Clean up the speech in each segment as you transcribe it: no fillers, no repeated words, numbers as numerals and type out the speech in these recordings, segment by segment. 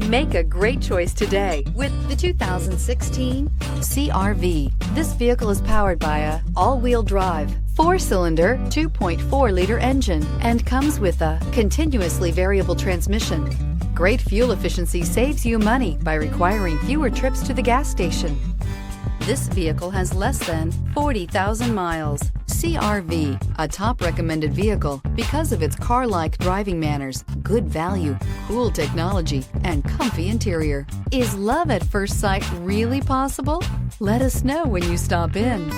Make a great choice today with the 2016 CR-V. This vehicle is powered by a all-wheel drive, 4-cylinder, 2.4-liter engine and comes with a continuously variable transmission. Great fuel efficiency saves you money by requiring fewer trips to the gas station. This vehicle has less than 40,000 miles. CR-V, a top recommended vehicle because of its car-like driving manners, good value, cool technology, and comfy interior. Is love at first sight really possible? Let us know when you stop in.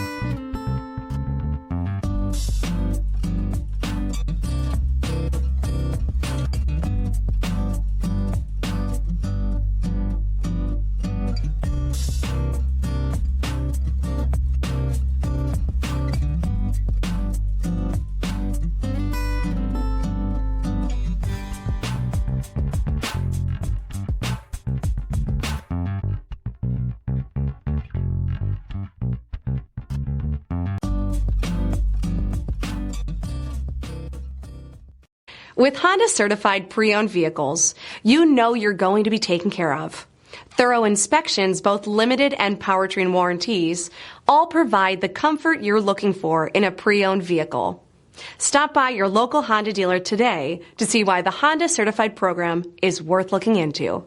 With Honda certified pre-owned vehicles, you know you're going to be taken care of. Thorough inspections, both limited and powertrain warranties, all provide the comfort you're looking for in a pre-owned vehicle. Stop by your local Honda dealer today to see why the Honda certified program is worth looking into.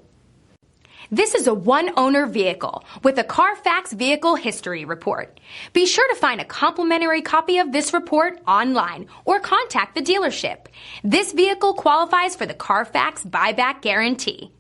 This is a one-owner vehicle with a Carfax Vehicle History Report. Be sure to find a complimentary copy of this report online or contact the dealership. This vehicle qualifies for the Carfax Buyback Guarantee.